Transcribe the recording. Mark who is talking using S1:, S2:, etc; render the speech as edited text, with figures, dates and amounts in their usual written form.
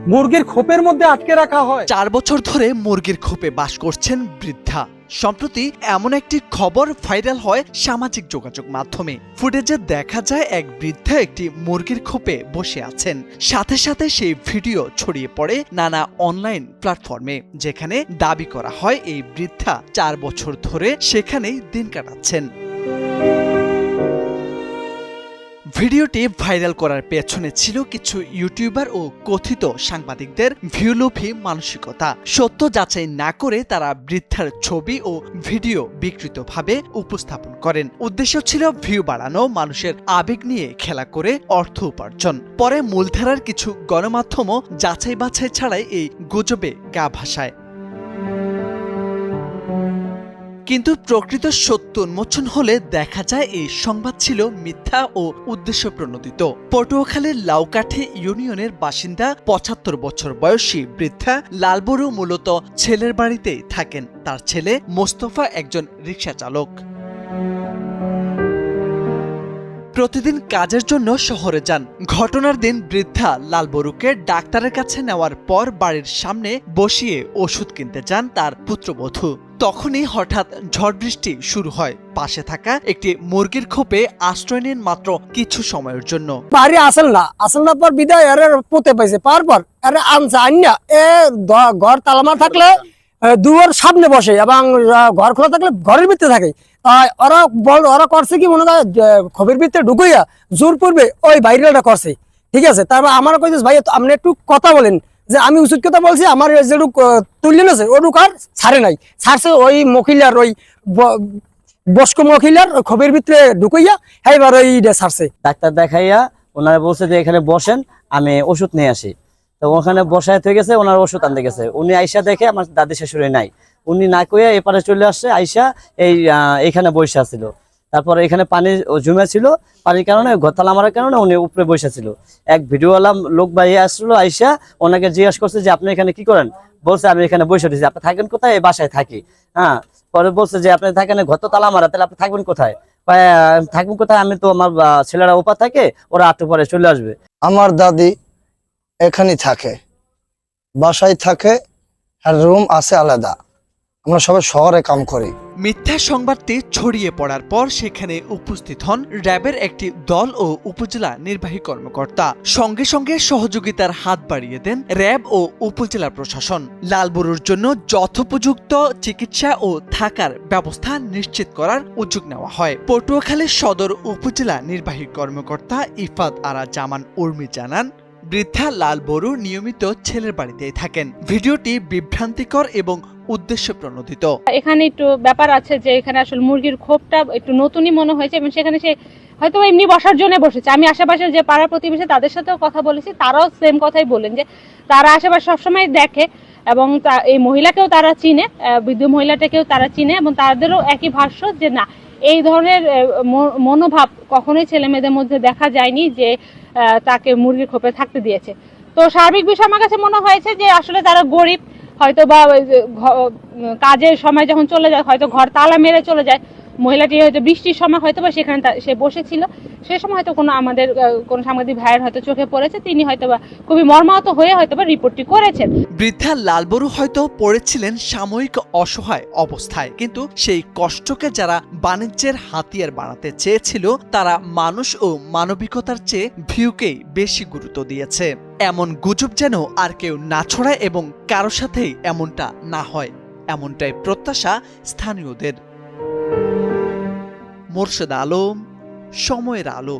S1: মুরগির খোপের মধ্যে আটকে রাখা হয়।
S2: 4 বছর ধরে মুরগির খোপে বাস করছেন বৃদ্ধা। সম্প্রতি এমন একটি খবর ভাইরাল হয় সামাজিক যোগাযোগ মাধ্যমে। ফুটেজে দেখা যায় এক বৃদ্ধা একটি মুরগির খোপে বসে আছেন। সাথে সাথে সেই ভিডিও ছড়িয়ে পড়ে নানা অনলাইন প্ল্যাটফর্মে, যেখানে দাবি করা হয় এই বৃদ্ধা 4 বছর ধরে সেখানেই দিন কাটাচ্ছেন। ভিডিওটি ভাইরাল করার পেছনে ছিল কিছু ইউটিউবার ও কথিত সাংবাদিকদের ভিউলোভী মানসিকতা। সত্য যাচাই না করে তারা বৃদ্ধার ছবি ও ভিডিও বিকৃতভাবে উপস্থাপন করেন। উদ্দেশ্য ছিল ভিউ বাড়ানো, মানুষের আবেগ নিয়ে খেলা করে অর্থ উপার্জন। পরে মূলধারার কিছু গণমাধ্যমও যাচাই বাছাই ছাড়াই এই গুজবে গা ভাসায়। কিন্তু প্রকৃত সত্য উন্মোচন হলে দেখা যায় এই সংবাদ ছিল মিথ্যা ও উদ্দেশ্য প্রণোদিত। পটুয়াখালীর লাউকাঠি ইউনিয়নের বাসিন্দা ৭৫ বছর বয়সী বৃদ্ধা লালবরু মূলত ছেলের বাড়িতেই থাকেন। তার ছেলে মোস্তফা একজন রিকশা চালক। প্রতিদিন কাজের জন্য শহরে যান। ঘটনার দিন বৃদ্ধা লালবরুকে ডাক্তারের কাছে নেওয়ার পর বাড়ির সামনে বসিয়ে ওষুধ কিনতে যান তার পুত্রবধূ। তখনই হঠাৎ ঝড় বৃষ্টি শুরু হয়। পাশে থাকা একটি মুরগির খোপে আশ্রয় নেন মাত্র কিছু সময়ের জন্য।
S3: বাড়ি আসল না পর বিদায় এর পোতে পাইছে পার পর এর আনছে আন্যা এ ঘর তালামার থাকলে দুয়ার সামনে বসে এবং ঘর খোলা থাকলে ঘরের ভিতরে থাকে। ওরা করছে কি মনে হয় খোপের ভিতরে ঢুকাইয়া জোর পড়বে ওই ভাইরালটা করছে। ঠিক আছে, তারপর আমার কইতেছে ভাই আপনি একটু কথা বলেন যে আমি উচিত কথা বলছি, আমার যেটুক তুললেন আছে ওটুক আর ছাড়ে নাই, ছাড়ছে ওই মহিলার ওই বয়স্ক মহিলার খোপের ভিতরে ঢুকাইয়া এইবার ওইটা ছাড়ছে।
S4: ডাক্তার দেখাইয়া ওনারা বলছে যে এখানে বসেন, আমি ওষুধ নিয়ে আসি। তো ওখানে বসায় থেকে গেছে, ওনার ওষুধ আনতে গেছে। উনি আইসা দেখে আমার দাদি শাশুড়ি নাই, উনি না কইয়া এপারে চলে আসছে। আইসা এইখানে বসে ছিল। তারপরে এখানে পানি জমে ছিল, পানির কারণে তালা মারার কারণে উনি উপরে বসে ছিল। এক ভিডিওওয়ালা লোক বাইরে আসলো, আইসা ওনাকে জিজ্ঞাসা করছে যে আপনি এখানে কি করেন? বলছে আমি এখানে বসে উঠেছি। আপনি থাকেন কোথায়? এই বাসায় থাকি। হ্যাঁ, পরে বলছে যে আপনি থাকেন ঘর তো তালা মারা, তাহলে আপনি থাকবেন কোথায়? থাকবেন কোথায়? আমি তো আমার ছেলেরা ওপা থাকে, ওরা একটু পরে চলে আসবে।
S5: আমার দাদি এখানে থাকে, বাসায় থাকে, আর রুম আছে আলাদা। আমরা সবাই শহরে কাম করি।
S2: মিথ্যা সংবাদটি ছড়িয়ে পড়ার পর সেখানে উপস্থিত হন র্যাবের একটি দল ও উপজেলা নির্বাহী কর্মকর্তা। সঙ্গে সঙ্গে সহযোগিতার হাত বাড়িয়ে দেন র্যাব ও উপজেলা প্রশাসন। লালবরুর জন্য যথোপযুক্ত চিকিৎসা ও থাকার ব্যবস্থা নিশ্চিত করার উদ্যোগ নেওয়া হয়। পটুয়াখালীর সদর উপজেলা নির্বাহী কর্মকর্তা ইফাত আরা জামান উর্মি জানান, বৃদ্ধা লালবরু নিয়মিত ছেলের বাড়িতেই থাকেন। ভিডিওটি বিভ্রান্তিকর এবং উদ্দেশ্য প্রণোদিত।
S6: এখানে একটু ব্যাপার আছে যে এখানে আসলে মুরগির খোপটা একটু নতুনই মনে হয়েছে এবং সেখানে সে হয়তো এমনি বসার জন্য বসেছে। আমি আশেপাশে যে পাড়া প্রতিবেশী তাদের সাথেও কথা বলেছি, তারাও সেম কথাই বলেন যে তারা আশেপাশে সবসময় দেখে এবং এই মহিলাকেও তারা চিনে, বৃদ্ধ মহিলাটাকেও তারা চিনে এবং তাদেরও একই ভাষ্য যে না, এই ধরনের মনোভাব কখনোই ছেলে মেয়েদের মধ্যে দেখা যায়নি যে তাকে মুরগির খোপে থাকতে দিয়েছে। তো সার্বিক বিষয় আমার কাছে মনে হয়েছে যে আসলে তারা গরিব, হয়তো বা কাজের সময় যখন চলে যায় হয়তো ঘর তালা মেরে চলে যায়। মহিলাটি হয়তো বৃষ্টির সময় হয়তো বা সেখানে সে বসেছিল, সে সময় হয়তো কোনো আমাদের কোনো সাংবাদিক ভাইয়ের হয়তো চোখে পড়েছে, তিনি হয়তো বা খুবই মর্মাহত হয়ে হয়তো বা রিপোর্টটি করেছেন।
S2: বৃদ্ধা লালবরু হয়তো পড়েছিলেন সাময়িক অসহায় অবস্থায়, কিন্তু সেই কষ্টকে যারা বাণিজ্যের হাতিয়ার বানাতে চেয়েছিল তারা মানুষ ও মানবিকতার চেয়ে ভিউকেই বেশি গুরুত্ব দিয়েছে। এমন গুজব যেন আর কেউ না ছড়ায় এবং কারো সাথেই এমনটা না হয়, এমনটাই প্রত্যাশা স্থানীয়দের। মোর্শেদ আলম, সময়ের আলো।